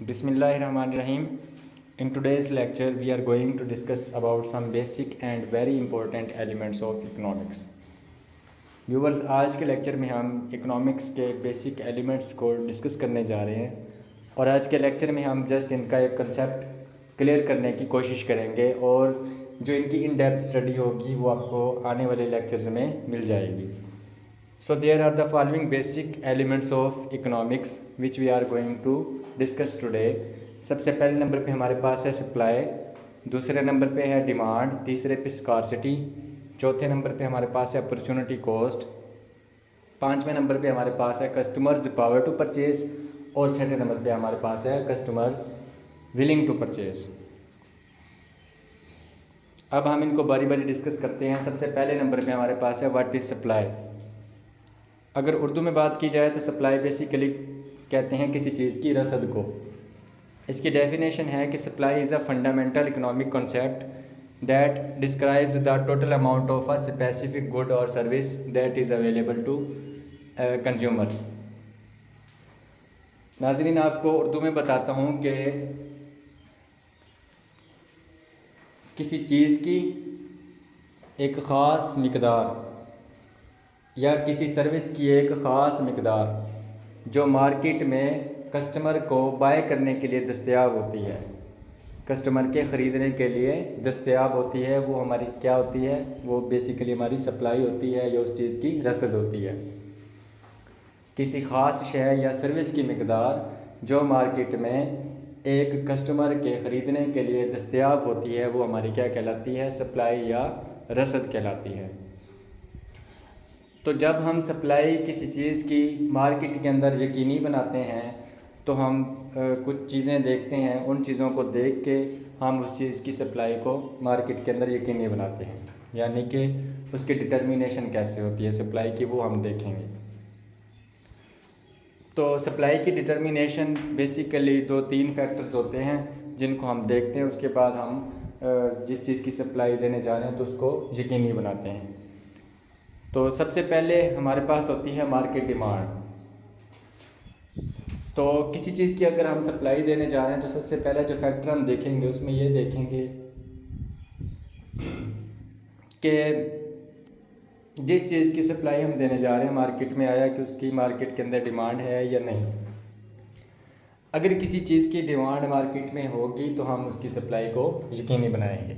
Bismillahirrahmanirrahim. In today's lecture, we are going to discuss about some basic and very important elements of economics. Viewers, आज के lecture में हम economics के basic elements को discuss करने जा रहे हैं और आज के लेक्चर में हम जस्ट इनका एक कंसेप्ट क्लियर करने की कोशिश करेंगे और जो इनकी इन डेप्थ स्टडी होगी वो आपको आने वाले लेक्चर्स में मिल जाएगी. So there are the following basic elements of economics which we are going to discuss today. सबसे पहले नंबर पे हमारे पास है सप्लाई, दूसरे नंबर पे है डिमांड, तीसरे पे स्कार्सिटी, चौथे नंबर पे हमारे पास है अपॉर्चुनिटी कॉस्ट, पाँचवें नंबर पे हमारे पास है कस्टमर्स पावर टू परचेज और छठे नंबर पे हमारे पास है कस्टमर्स विलिंग टू परचेज. अब हम इनको बारी बारी डिस्कस करते हैं. सबसे पहले नंबर पे हमारे पास है व्हाट इज़ सप्लाई. अगर उर्दू में बात की जाए तो सप्लाई बेसिकली कहते हैं किसी चीज़ की रसद को. इसकी डेफिनेशन है कि supply is a fundamental economic concept that describes the total amount of a specific good or service that is available to consumers. नाज़रीन, आपको उर्दू में बताता हूँ कि किसी चीज़ की एक ख़ास मिकदार या किसी सर्विस की एक ख़ास मिकदार जो मार्केट में कस्टमर को बाय करने के लिए दस्तयाब होती है, कस्टमर के ख़रीदने के लिए दस्तयाब होती है, वो हमारी क्या होती है? वो बेसिकली हमारी सप्लाई होती है या उस चीज़ की रसद होती है. किसी ख़ास शय या सर्विस की मिकदार जो मार्केट में एक कस्टमर के ख़रीदने के लिए दस्तयाब होती है वो हमारी क्या कहलाती है? सप्लाई या रसद कहलाती है. तो जब हम सप्लाई किसी चीज़ की मार्केट के अंदर यकीनी बनाते हैं तो हम कुछ चीज़ें देखते हैं, उन चीज़ों को देख के हम उस चीज़ की सप्लाई को मार्केट के अंदर यकीनी बनाते हैं, यानी कि उसकी डिटर्मिनेशन कैसे होती है सप्लाई की वो हम देखेंगे. तो सप्लाई की डिटर्मिनेशन बेसिकली 2-3 फैक्टर्स होते हैं जिनको हम देखते हैं, उसके बाद हम जिस चीज़ की सप्लाई देने जा रहे हैं तो उसको यकीनी बनाते हैं. तो सबसे पहले हमारे पास होती है मार्केट डिमांड. तो किसी चीज़ की अगर हम सप्लाई देने जा रहे हैं तो सबसे पहले जो फैक्टर हम देखेंगे उसमें ये देखेंगे कि जिस चीज़ की सप्लाई हम देने जा रहे हैं मार्केट में आया कि उसकी मार्केट के अंदर डिमांड है या नहीं. अगर किसी चीज़ की डिमांड मार्केट में होगी तो हम उसकी सप्लाई को यकीनी बनाएंगे.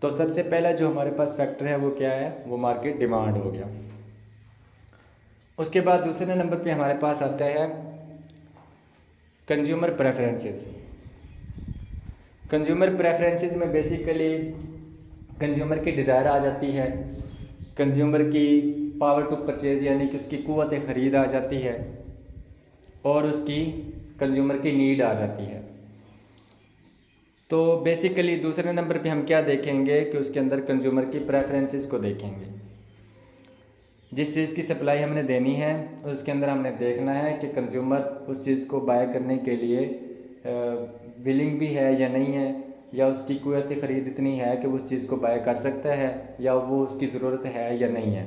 तो सबसे पहला जो हमारे पास फैक्टर है वो क्या है? वो मार्केट डिमांड हो गया. उसके बाद दूसरे नंबर पे हमारे पास आता है कंज्यूमर प्रेफरेंसेस. कंज्यूमर प्रेफरेंसेस में बेसिकली कंज्यूमर की डिज़ायर आ जाती है, कंज्यूमर की पावर टू परचेज़ यानी कि उसकी कुव्वत ख़रीद आ जाती है और उसकी कंज्यूमर की नीड आ जाती है. तो बेसिकली दूसरे नंबर पे हम क्या देखेंगे कि उसके अंदर कंज्यूमर की प्रेफरेंसेस को देखेंगे. जिस चीज़ की सप्लाई हमने देनी है उसके अंदर हमने देखना है कि कंज्यूमर उस चीज़ को बाय करने के लिए विलिंग भी है या नहीं है, या उसकी क़ुव्वत ख़रीद इतनी है कि वो उस चीज़ को बाय कर सकता है या वो उसकी ज़रूरत है या नहीं है.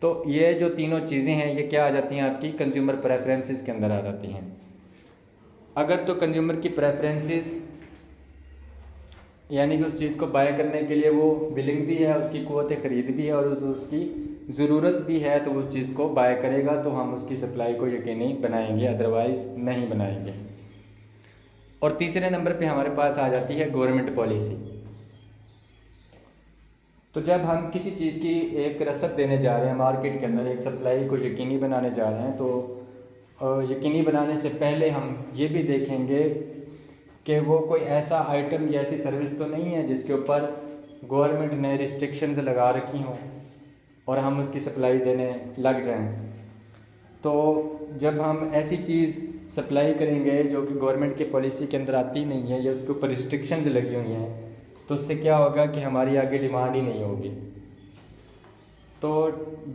तो ये जो तीनों चीज़ें हैं ये क्या आ जाती हैं? आपकी कंज्यूमर प्रेफरेंसेस के अंदर आ जाती हैं. अगर तो कंज्यूमर की प्रेफरेंसेस यानी कि उस चीज़ को बाय करने के लिए वो विलिंग भी है, उसकी क़ुव्वत ख़रीद भी है और उसकी ज़रूरत भी है तो उस चीज़ को बाय करेगा तो हम उसकी सप्लाई को यकीनी बनाएंगे, अदरवाइज़ नहीं बनाएंगे. और तीसरे नंबर पे हमारे पास आ जाती है गवर्नमेंट पॉलिसी. तो जब हम किसी चीज़ की एक रसद देने जा रहे हैं मार्केट के अंदर, एक सप्लाई को यकीनी बनाने जा रहे हैं, तो यकीनी बनाने से पहले हम ये भी देखेंगे कि वो कोई ऐसा आइटम या ऐसी सर्विस तो नहीं है जिसके ऊपर गवर्नमेंट ने रिस्ट्रिक्शंस लगा रखी हों और हम उसकी सप्लाई देने लग जाएं. तो जब हम ऐसी चीज़ सप्लाई करेंगे जो कि गवर्नमेंट की पॉलिसी के अंदर आती नहीं है या उसके ऊपर रिस्ट्रिक्शंस लगी हुई हैं तो उससे क्या होगा कि हमारी आगे डिमांड ही नहीं होगी. तो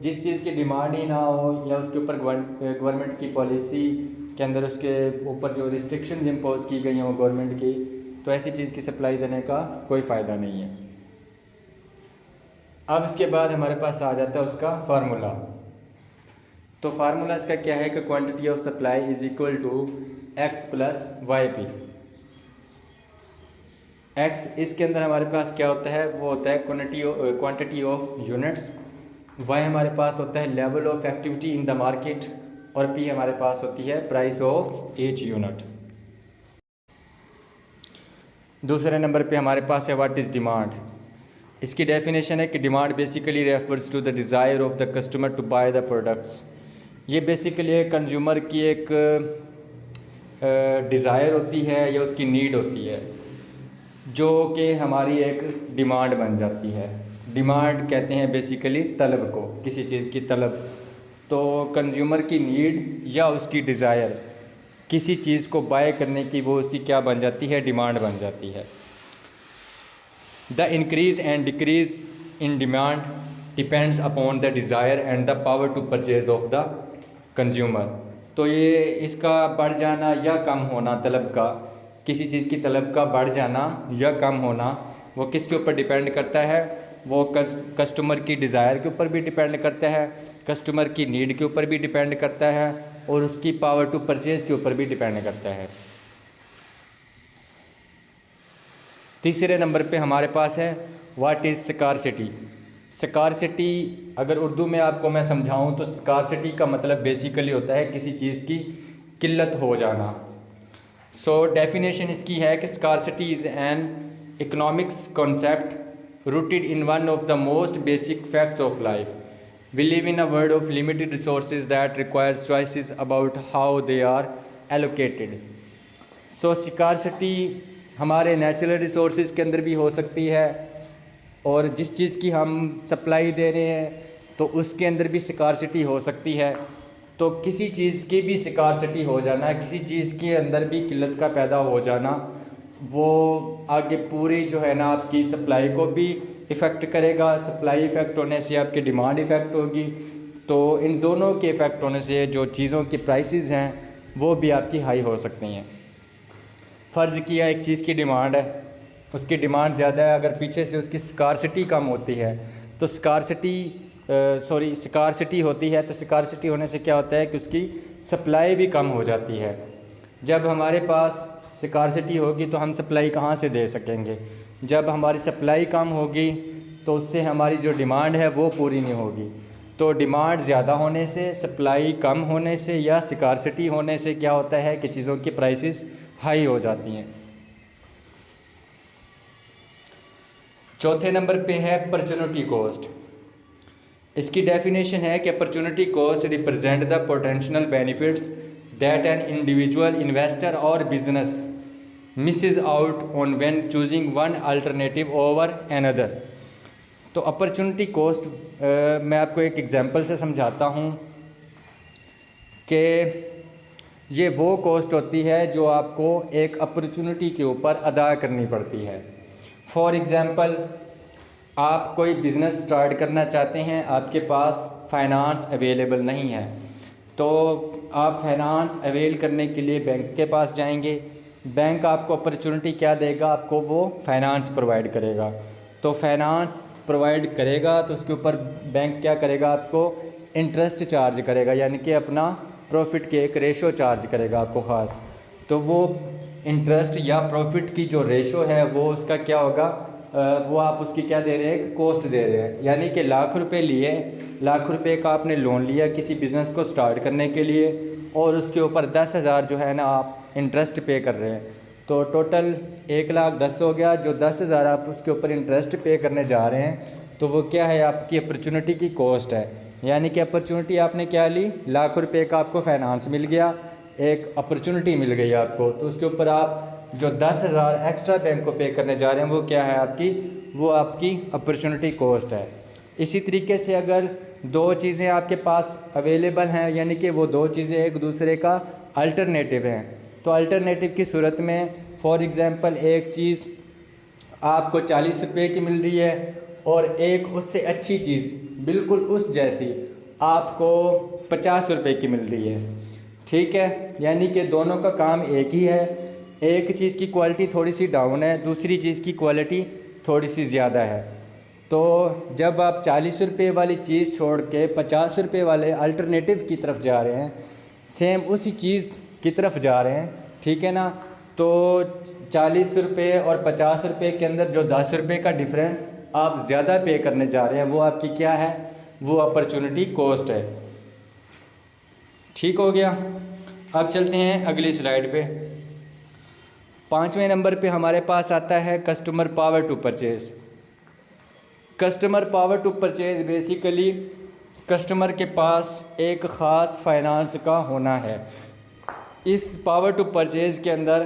जिस चीज़ की डिमांड ही ना हो या उसके ऊपर गवर्नमेंट की पॉलिसी के अंदर उसके ऊपर जो रिस्ट्रिक्शंस इम्पोज की गई हों गवर्नमेंट की, तो ऐसी चीज़ की सप्लाई देने का कोई फ़ायदा नहीं है. अब इसके बाद हमारे पास आ जाता है उसका फार्मूला. तो फार्मूला इसका क्या है कि quantity of supply is equal to X plus Y P. X इसके अंदर हमारे पास क्या होता है, वो होता है क्वांटिटी ऑफ यूनिट्स, वाई हमारे पास होता है level of activity in the market, और पी हमारे पास होती है प्राइस ऑफ ईच यूनिट। दूसरे नंबर पे हमारे पास है व्हाट इज़ डिमांड। इसकी डेफिनेशन है कि demand basically refers to the desire of the customer to buy the products. ये बेसिकली एक कंज्यूमर की एक डिज़ायर होती है या उसकी नीड होती है, जो कि हमारी एक डिमांड बन जाती है। डिमांड कहते हैं बेसिकली तलब को, किसी चीज़ की तलब। तो कंज्यूमर की नीड या उसकी डिज़ायर किसी चीज़ को बाय करने की, वो उसकी क्या बन जाती है, डिमांड बन जाती है। The increase and decrease in demand depends upon the desire and the power to purchase of the consumer. तो ये इसका बढ़ जाना या कम होना तलब का, किसी चीज़ की तलब का बढ़ जाना या कम होना, वो किसके ऊपर डिपेंड करता है, वो कस्टमर की डिज़ायर के ऊपर भी डिपेंड करता है, कस्टमर की नीड के ऊपर भी डिपेंड करता है, और उसकी पावर टू परचेज़ के ऊपर भी डिपेंड करता है। तीसरे नंबर पे हमारे पास है व्हाट इज़ स्कार्सिटी। स्कार्सिटी अगर उर्दू में आपको मैं समझाऊं तो स्कार्सिटी का मतलब बेसिकली होता है किसी चीज़ की किल्लत हो जाना। सो डेफिनेशन इसकी है कि scarcity is an economics concept rooted in one of the most basic facts of life. We live in a world of limited resources that requires choices about how they are allocated. So scarcity हमारे natural resources के अंदर भी हो सकती है, और जिस चीज़ की हम सप्लाई दे रहे हैं तो उसके अंदर भी स्कार्सिटी हो सकती है। तो किसी चीज़ की भी स्कार्सिटी हो जाना, किसी चीज़ के अंदर भी किल्लत का पैदा हो जाना, वो आगे पूरी जो है ना आपकी सप्लाई को भी इफ़ेक्ट करेगा। सप्लाई इफ़ेक्ट होने से आपकी डिमांड इफ़ेक्ट होगी, तो इन दोनों के इफ़ेक्ट होने से जो चीज़ों की प्राइसेस हैं वो भी आपकी हाई हो सकती हैं। फ़र्ज़ किया एक चीज़ की डिमांड है, उसकी डिमांड ज़्यादा है, अगर पीछे से उसकी स्कार्सिटी कम होती है तो स्कार्सिटी होती है, तो स्कार्सिटी होने से क्या होता है कि उसकी सप्लाई भी कम हो जाती है। जब हमारे पास स्कार्सिटी होगी तो हम सप्लाई कहाँ से दे सकेंगे। जब हमारी सप्लाई कम होगी तो उससे हमारी जो डिमांड है वो पूरी नहीं होगी। तो डिमांड ज़्यादा होने से, सप्लाई कम होने से या स्कार्सिटी होने से क्या होता है कि चीज़ों की प्राइसेस हाई हो जाती हैं। चौथे नंबर पे है अपॉर्चुनिटी कॉस्ट। इसकी डेफिनेशन है कि opportunity cost represent the potential benefits that an individual investor or business misses out on when choosing one alternative over another. तो अपॉर्चुनिटी कॉस्ट मैं आपको एक एग्जांपल से समझाता हूँ कि ये वो कॉस्ट होती है जो आपको एक अपॉर्चुनिटी के ऊपर अदा करनी पड़ती है। फॉर एग्ज़ाम्पल, आप कोई बिज़नेस स्टार्ट करना चाहते हैं, आपके पास फाइनेंस अवेलेबल नहीं है, तो आप फाइनेंस अवेल करने के लिए बैंक के पास जाएंगे। बैंक आपको अपॉर्चुनिटी क्या देगा, आपको वो फाइनेंस प्रोवाइड करेगा। तो फाइनेंस प्रोवाइड करेगा तो उसके ऊपर बैंक क्या करेगा, आपको इंटरेस्ट चार्ज करेगा, यानी कि अपना प्रॉफिट के एक रेशो चार्ज करेगा आपको ख़ास। तो वो इंटरेस्ट या प्रॉफिट की जो रेशो है वो उसका क्या होगा, वो आप उसकी क्या दे रहे हैं, एक कॉस्ट दे रहे हैं। यानी कि लाख रुपए लिए, लाख रुपए का आपने लोन लिया किसी बिज़नेस को स्टार्ट करने के लिए, और उसके ऊपर 10,000 जो है ना आप इंटरेस्ट पे कर रहे हैं, तो टोटल 1,10,000 हो गया। जो 10,000 आप उसके ऊपर इंटरेस्ट पे करने जा रहे हैं, तो वो क्या है, आपकी अपॉर्चुनिटी की कॉस्ट है। यानी कि अपॉर्चुनिटी आपने क्या ली, लाख रुपए का आपको फाइनेंस मिल गया, एक अपॉर्चुनिटी मिल गई आपको, तो उसके ऊपर आप जो 10,000 एक्स्ट्रा बैंक को पे करने जा रहे हैं वो क्या है आपकी, वो आपकी अपॉर्चुनिटी कॉस्ट है। इसी तरीके से अगर दो चीज़ें आपके पास अवेलेबल हैं, यानी कि वो दो चीज़ें एक दूसरे का अल्टरनेटिव हैं, तो अल्टरनेटिव की सूरत में फॉर एग्ज़ाम्पल एक चीज़ आपको 40 रुपये की मिल रही है और एक उससे अच्छी चीज़ बिल्कुल उस जैसी आपको 50 रुपये की मिल रही है, ठीक है। यानी कि दोनों का काम एक ही है, एक चीज़ की क्वालिटी थोड़ी सी डाउन है, दूसरी चीज़ की क्वालिटी थोड़ी सी ज़्यादा है। तो जब आप 40 रुपये वाली चीज़ छोड़ के 50 रुपये वाले अल्टरनेटिव की तरफ जा रहे हैं, सेम उसी चीज़ की तरफ जा रहे हैं, ठीक है ना, तो 40 रुपये और 50 रुपये के अंदर जो 10 रुपये का डिफरेंस आप ज़्यादा पे करने जा रहे हैं, वो आपकी क्या है, वो अपॉर्चुनिटी कॉस्ट है। ठीक हो गया। अब चलते हैं अगली स्लाइड पे। 5वें नंबर पे हमारे पास आता है customer power to purchase. Customer power to purchase basically customer के पास एक ख़ास फाइनेंस का होना है। इस पावर टू परचेज़ के अंदर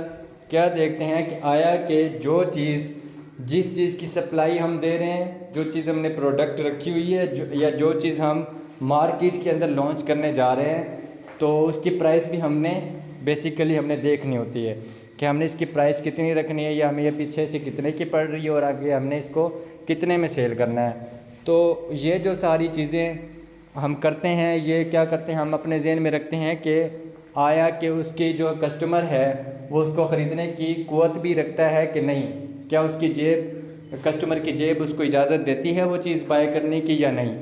क्या देखते हैं कि आया कि जो चीज़, जिस चीज़ की सप्लाई हम दे रहे हैं, जो चीज़ हमने प्रोडक्ट रखी हुई है, या जो चीज़ हम मार्केट के अंदर लॉन्च करने जा रहे हैं, तो उसकी प्राइस भी हमने देखनी होती है कि हमने इसकी प्राइस कितनी रखनी है, या हमें ये पीछे से कितने की पड़ रही है और आगे हमने इसको कितने में सेल करना है। तो ये जो सारी चीज़ें हम करते हैं, ये क्या करते हैं, हम अपने ज़हन में रखते हैं कि आया कि उसकी जो कस्टमर है वो उसको ख़रीदने की क़ुव्वत भी रखता है कि नहीं, क्या उसकी जेब, कस्टमर की जेब उसको इजाज़त देती है वो चीज़ बाय करने की या नहीं।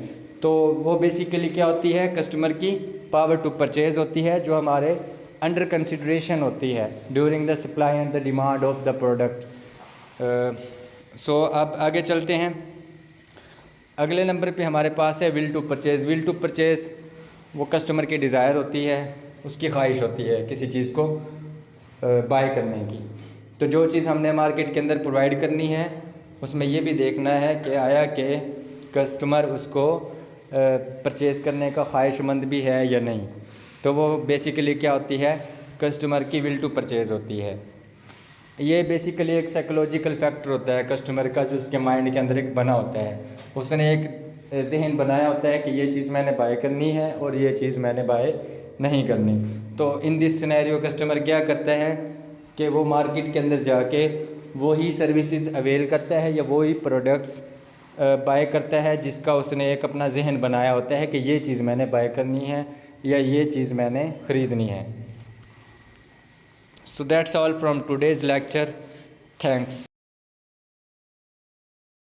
तो वो बेसिकली क्या होती है, कस्टमर की पावर टू परचेज़ होती है, जो हमारे अंडर कंसिडरेशन होती है during the supply and the demand of the product. So अब आगे चलते हैं। अगले नंबर पे हमारे पास है will to purchase. Will to purchase वो कस्टमर की डिज़ायर होती है, उसकी ख्वाहिश होती है किसी चीज़ को बाय करने की। तो जो चीज़ हमने मार्केट के अंदर प्रोवाइड करनी है, उसमें ये भी देखना है कि आया कि कस्टमर उसको परचेज़ करने का ख्वाहिशमंद भी है या नहीं। तो वो बेसिकली क्या होती है, कस्टमर की विल टू परचेज़ होती है। ये बेसिकली एक साइकोलॉजिकल फैक्टर होता है कस्टमर का, जो उसके माइंड के अंदर एक बना होता है। उसने एक जहन बनाया होता है कि ये चीज़ मैंने बाय करनी है और ये चीज़ मैंने बाय नहीं करनी। तो इन दिस सिनेरियो कस्टमर क्या करता है कि वो मार्केट के अंदर जाके वही सर्विसेज अवेल करता है या वही प्रोडक्ट्स बाय करता है जिसका उसने एक अपना जहन बनाया होता है कि ये चीज़ मैंने बाय करनी है या ये चीज़ मैंने ख़रीदनी है। So that's all from today's lecture. Thanks.